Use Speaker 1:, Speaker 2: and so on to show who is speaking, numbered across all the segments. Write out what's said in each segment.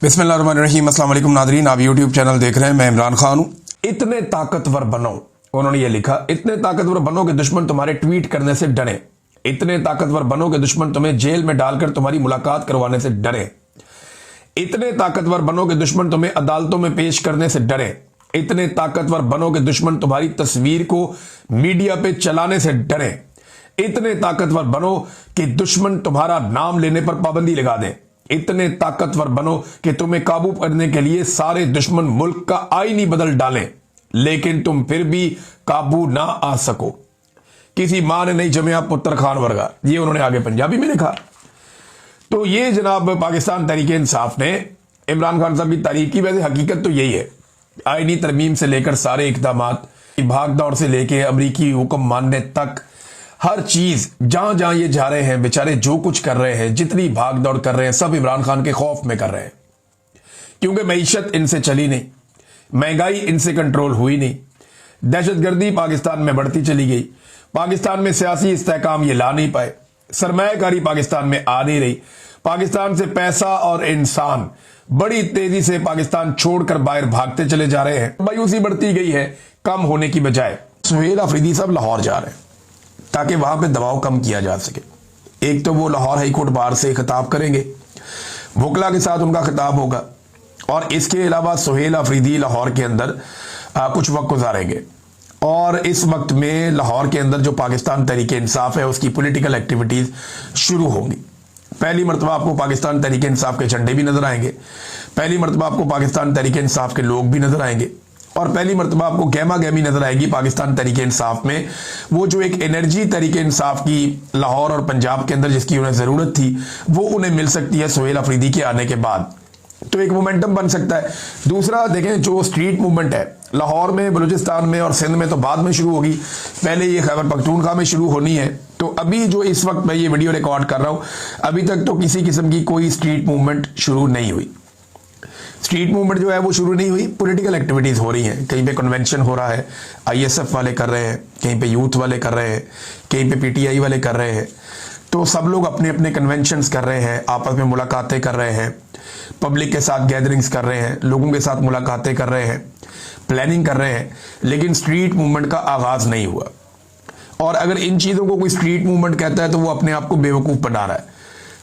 Speaker 1: बिस्मिल्लाहिर्रहमानिर्रहीम। अस्सलाम वालेकुम नादरीन, आप यूट्यूब चैनल देख रहे हैं। मैं इमरान खान हूं। इतने ताकतवर बनो, उन्होंने ये लिखा, इतने ताकतवर बनो कि दुश्मन तुम्हारे ट्वीट करने से डरे। इतने ताकतवर बनो कि दुश्मन तुम्हें जेल में डालकर तुम्हारी मुलाकात करवाने से डरे। इतने ताकतवर बनो कि दुश्मन तुम्हें अदालतों में पेश करने से डरे। इतने ताकतवर बनो कि दुश्मन तुम्हारी तस्वीर को मीडिया पे चलाने से डरे। इतने ताकतवर बनो कि दुश्मन तुम्हारा नाम लेने पर पाबंदी लगा दे। इतने ताकतवर बनो कि तुम्हें काबू करने के लिए सारे दुश्मन मुल्क का आईन ही बदल डालें, लेकिन तुम फिर भी काबू ना आ सको। किसी मां ने नहीं जमया पुत्र खान वर्गा, ये उन्होंने आगे पंजाबी में लिखा। तो ये जनाब पाकिस्तान तहरीक इंसाफ ने इमरान खान साहब की तारीफ की। वैसे हकीकत तो यही है, आईनी तरमीम से लेकर सारे इकदामात, भाग दौड़ से लेकर अमरीकी हुक्म मानने तक, हर चीज जहां जहां ये जा रहे हैं बेचारे, जो कुछ कर रहे हैं, जितनी भाग दौड़ कर रहे हैं, सब इमरान खान के खौफ में कर रहे हैं। क्योंकि मईशत इनसे चली नहीं, महंगाई इनसे कंट्रोल हुई नहीं, दहशतगर्दी पाकिस्तान में बढ़ती चली गई, पाकिस्तान में सियासी इस्तेहकाम ये ला नहीं पाए, सरमायाकारी पाकिस्तान में आ नहीं रही, पाकिस्तान से पैसा और इंसान बड़ी तेजी से पाकिस्तान छोड़कर बाहर भागते चले जा रहे हैं। मायूसी बढ़ती गई है कम होने की बजाय। सुहेल अफरीदी साहब लाहौर जा रहे हैं ताकि वहां पे दबाव कम किया जा सके। एक तो वो लाहौर हाईकोर्ट बार से खिताब करेंगे, वकला के साथ उनका खिताब होगा, और इसके अलावा सुहेल अफरीदी लाहौर के अंदर कुछ वक्त गुजारेंगे। और इस वक्त में लाहौर के अंदर जो पाकिस्तान तहरीक इंसाफ है उसकी पॉलिटिकल एक्टिविटीज शुरू होंगी। पहली मरतबा आपको पाकिस्तान तहरीक इंसाफ के झंडे भी नजर आएंगे, पहली मरतबा आपको पाकिस्तान तहरीक इंसाफ के लोग भी नजर आएंगे, और पहली मरतबा आपको गहमा गहमी नजर आएगी पाकिस्तान तहरीक इंसाफ में। वो जो एक एनर्जी तहरीक इंसाफ की लाहौर और पंजाब के अंदर जिसकी उन्हें जरूरत थी, वो उन्हें मिल सकती है सुहेल अफरीदी के आने के बाद। तो एक मोमेंटम बन सकता है। दूसरा देखें, जो स्ट्रीट मूवमेंट है लाहौर में, बलूचिस्तान में और सिंध में तो बाद में शुरू होगी, पहले ये खैबर पख्तूनख्वा में शुरू होनी है। तो अभी जो इस वक्त मैं ये वीडियो रिकॉर्ड कर रहा हूं, अभी तक तो किसी किस्म की कोई स्ट्रीट मूवमेंट शुरू नहीं हुई। स्ट्रीट मूवमेंट जो है वो शुरू नहीं हुई, पॉलिटिकल एक्टिविटीज हो रही हैं। कहीं पे कन्वेंशन हो रहा है, आईएसएफ वाले कर रहे हैं, कहीं पे यूथ वाले कर रहे हैं, कहीं पे पीटीआई वाले कर रहे हैं। तो सब लोग अपने अपने कन्वेंशंस कर रहे हैं, आपस में मुलाकातें कर रहे हैं, पब्लिक के साथ गैदरिंग्स कर रहे हैं, लोगों के साथ मुलाकातें कर रहे हैं, प्लानिंग कर रहे हैं, लेकिन स्ट्रीट मूवमेंट का आगाज नहीं हुआ। और अगर इन चीजों को कोई स्ट्रीट मूवमेंट कहता है तो वो अपने आप को बेवकूफ बना रहा है।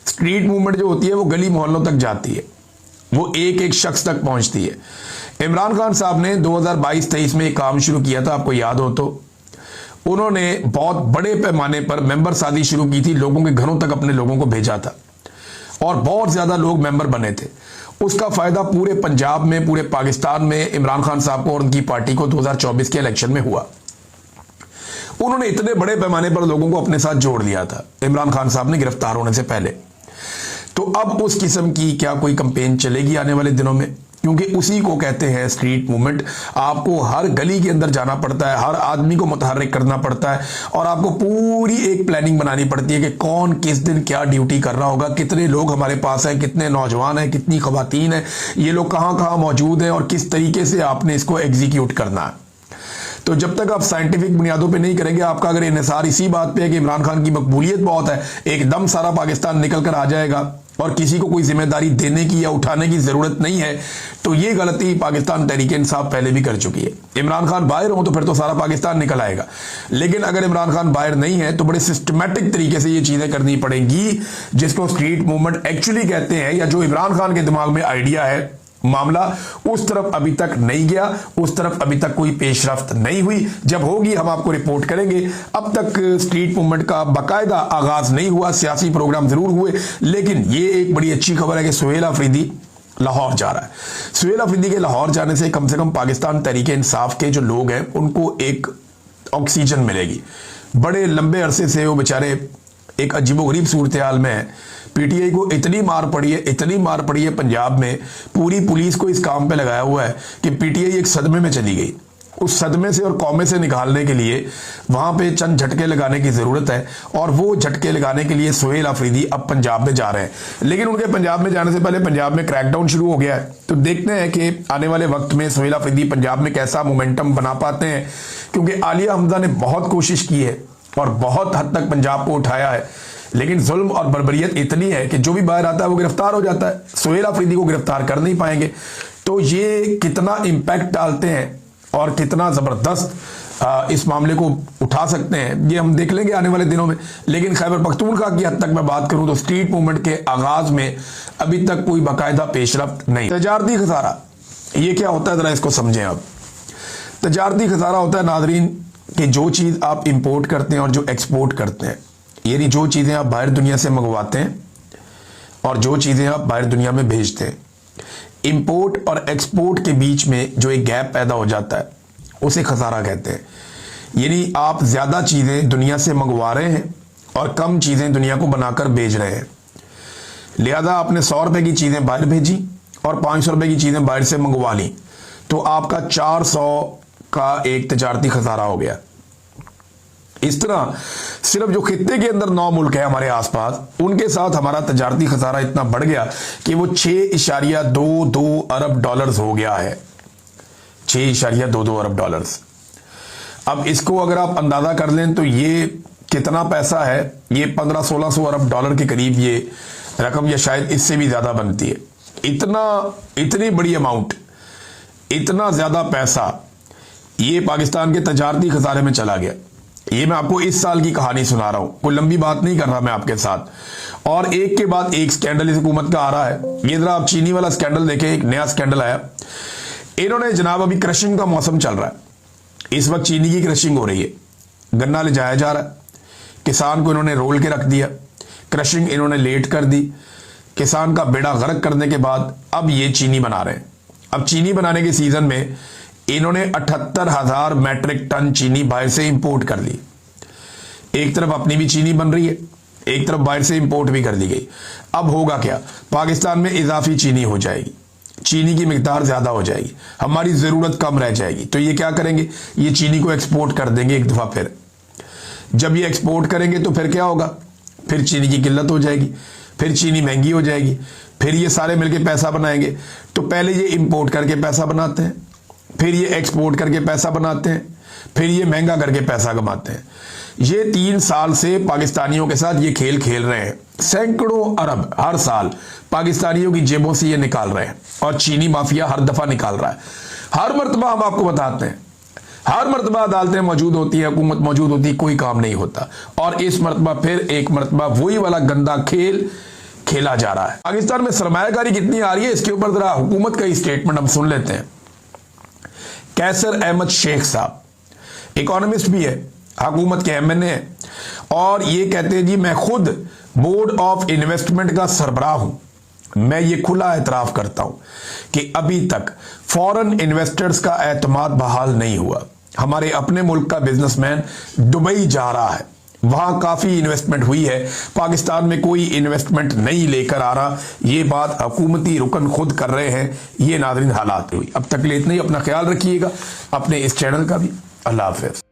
Speaker 1: स्ट्रीट मूवमेंट जो होती है वो गली मोहल्लों तक जाती है, वो एक एक शख्स तक पहुंचती है। इमरान खान साहब ने 2022-23 में एक काम शुरू किया था, आपको याद हो तो। उन्होंने बहुत बड़े पैमाने पर मेंबर सादी शुरू की थी, लोगों के घरों तक अपने लोगों को भेजा था, और बहुत ज्यादा लोग मेंबर बने थे। उसका फायदा पूरे पंजाब में, पूरे पाकिस्तान में इमरान खान साहब को और उनकी पार्टी को 2024 के इलेक्शन में हुआ। उन्होंने इतने बड़े पैमाने पर लोगों को अपने साथ जोड़ लिया था इमरान खान साहब ने गिरफ्तार होने से पहले। तो अब उस किस्म की क्या कोई कैंपेन चलेगी आने वाले दिनों में? क्योंकि उसी को कहते हैं स्ट्रीट मूवमेंट। आपको हर गली के अंदर जाना पड़ता है, हर आदमी को मुतहर्रिक करना पड़ता है, और आपको पूरी एक प्लानिंग बनानी पड़ती है कि कौन किस दिन क्या ड्यूटी कर रहा होगा, कितने लोग हमारे पास हैं, कितने नौजवान हैं, कितनी खवातीन हैं, ये लोग कहां कहां मौजूद हैं, और किस तरीके से आपने इसको एग्जीक्यूट करना है। तो जब तक आप साइंटिफिक बुनियादों पे नहीं करेंगे, आपका अगर इन्हिसार इसी बात पे है कि इमरान खान की मकबूलियत बहुत है, एकदम सारा पाकिस्तान निकल कर आ जाएगा और किसी को कोई जिम्मेदारी देने की या उठाने की जरूरत नहीं है, तो ये गलती पाकिस्तान तहरीक इंसाफ पहले भी कर चुकी है। इमरान खान बाहर हो तो फिर तो सारा पाकिस्तान निकल आएगा, लेकिन अगर इमरान खान बाहर नहीं है तो बड़े सिस्टमैटिक तरीके से ये चीजें करनी पड़ेंगी, जिसको स्ट्रीट मूवमेंट एक्चुअली कहते हैं, या जो इमरान खान के दिमाग में आइडिया है। मामला उस तरफ अभी तक नहीं गया, उस तरफ अभी तक कोई पेशरफ्त नहीं हुई। जब होगी हम आपको रिपोर्ट करेंगे। अब तक स्ट्रीट मूवमेंट का बाकायदा आगाज नहीं हुआ, सियासी प्रोग्राम जरूर हुए, लेकिन ये एक बड़ी अच्छी खबर है कि सुहेल अफरीदी लाहौर जा रहा है। सुहेल अफरीदी के लाहौर जाने से कम पाकिस्तान तहरीक इंसाफ के जो लोग हैं उनको एक ऑक्सीजन मिलेगी। बड़े लंबे अरसे से वो बेचारे एक अजीबोगरीब सूरत हाल में है। पीटीआई को इतनी मार पड़ी है, इतनी मार पड़ी है पंजाब में, पूरी पुलिस को इस काम पे लगाया हुआ है कि पीटीआई एक सदमे में चली गई। उस सदमे से और कौमे से निकालने के लिए वहां पे चंद झटके लगाने की जरूरत है, और वो झटके लगाने के लिए सुहेल अफरीदी अब पंजाब में जा रहे हैं। लेकिन उनके पंजाब में जाने से पहले पंजाब में क्रैकडाउन शुरू हो गया है। तो देखते हैं कि आने वाले वक्त में सुहेल अफरीदी पंजाब में कैसा मोमेंटम बना पाते हैं, क्योंकि आलिया हमजा ने बहुत कोशिश की है और बहुत हद तक पंजाब को उठाया है। लेकिन जुल्म और बर्बरियत इतनी है कि जो भी बाहर आता है वो गिरफ्तार हो जाता है। सुहेल अफरीदी को गिरफ्तार कर नहीं पाएंगे। तो ये कितना इम्पैक्ट डालते हैं और कितना ज़बरदस्त इस मामले को उठा सकते हैं, ये हम देख लेंगे आने वाले दिनों में। लेकिन खैबर पख्तूनख्वा की हद तक मैं बात करूं तो स्ट्रीट मूवमेंट के आगाज में अभी तक कोई बाकायदा पेशरफ्त नहीं। तजारती खसारा ये क्या होता है, जरा इसको समझें। अब तजारती खसारा होता है नाजरीन कि जो चीज़ आप इंपोर्ट करते हैं और जो एक्सपोर्ट करते हैं, यानी जो चीज़ें आप बाहर दुनिया से मंगवाते हैं और जो चीज़ें आप बाहर दुनिया में भेजते हैं, इंपोर्ट और एक्सपोर्ट के बीच में जो एक गैप पैदा हो जाता है उसे खसारा कहते हैं। यानी आप ज़्यादा चीज़ें दुनिया से मंगवा रहे हैं और कम चीज़ें दुनिया को बनाकर भेज रहे हैं। लिहाजा आपने 100 रुपये की चीज़ें बाहर भेजी और 500 रुपये की चीज़ें बाहर से मंगवा ली, तो आपका 400 का एक तजारती खसारा हो गया। इस तरह सिर्फ जो खित्ते के अंदर 9 मुल्क है हमारे आसपास, उनके साथ हमारा तजारती खसारा इतना बढ़ गया कि वो 6.22 अरब डॉलर्स हो गया है। 6.22 अरब डॉलर्स। अब इसको अगर आप अंदाजा कर लें तो ये कितना पैसा है, ये 1500-1600 अरब डॉलर के करीब ये रकम, या शायद इससे भी ज्यादा बनती है। इतनी बड़ी अमाउंट, इतना ज्यादा पैसा ये पाकिस्तान के तजारती खसारे में चला गया। ये मैं आपको इस साल की कहानी सुना रहा हूं, कोई लंबी बात नहीं कर रहा मैं आपके साथ। और एक के बाद एक स्कैंडल इस हुकूमत का आ रहा है। ये जरा आप चीनी वाला स्कैंडल देखें, एक नया स्कैंडल आया। इन्होंने जनाब, अभी क्रशिंग का मौसम चल रहा है, इस वक्त चीनी की क्रशिंग हो रही है, गन्ना ले जाया जा रहा है, किसान को इन्होंने रोल के रख दिया, क्रशिंग इन्होंने लेट कर दी, किसान का बेड़ा गर्क करने के बाद अब ये चीनी बना रहे हैं। अब चीनी बनाने के सीजन में इन्होंने 78,000 मैट्रिक टन चीनी बाहर से इंपोर्ट कर ली। एक तरफ अपनी भी चीनी बन रही है, एक तरफ बाहर से इंपोर्ट भी कर दी गई। अब होगा क्या, पाकिस्तान में इजाफी चीनी हो जाएगी, चीनी की मिकदार ज्यादा हो जाएगी, हमारी जरूरत कम रह जाएगी। तो ये क्या करेंगे, ये चीनी को एक्सपोर्ट कर देंगे एक दफा। फिर जब ये एक्सपोर्ट करेंगे तो फिर क्या होगा, फिर चीनी की किल्लत हो जाएगी, फिर चीनी महंगी हो जाएगी, फिर ये सारे मिलके पैसा बनाएंगे। तो पहले ये इंपोर्ट करके पैसा बनाते हैं, फिर ये एक्सपोर्ट करके पैसा बनाते हैं, फिर ये महंगा करके पैसा कमाते हैं। ये 3 साल से पाकिस्तानियों के साथ ये खेल खेल रहे हैं। सैकड़ों अरब हर साल पाकिस्तानियों की जेबों से ये निकाल रहे हैं और चीनी माफिया हर दफा निकाल रहा है। हर मर्तबा हम आपको बताते हैं, हर मर्तबा अदालतें मौजूद होती है, हुकूमत मौजूद होती है, कोई काम नहीं होता। और इस मर्तबा फिर एक मर्तबा वही वाला गंदा खेल खेला जा रहा है। पाकिस्तान में सरमायाकारी कितनी आ रही है, इसके ऊपर जरा हुकूमत का ही स्टेटमेंट हम सुन लेते हैं। कैसर अहमद शेख साहब इकोनॉमिस्ट भी है, हुकूमत के एमएनए है, और ये कहते हैं जी मैं खुद बोर्ड ऑफ इन्वेस्टमेंट का सरबराह हूं। मैं ये खुला एतराफ करता हूं कि अभी तक फॉरेन इन्वेस्टर्स का एतमाद बहाल नहीं हुआ। हमारे अपने मुल्क का बिजनेसमैन दुबई जा रहा है, वहां काफी इन्वेस्टमेंट हुई है, पाकिस्तान में कोई इन्वेस्टमेंट नहीं लेकर आ रहा। ये बात हुकूमती रुकन खुद कर रहे हैं। ये नाज़रीन हालात हुई। अब तक ले इतना ही, अपना ख्याल रखिएगा, अपने इस चैनल का भी। अल्लाह हाफ़िज़।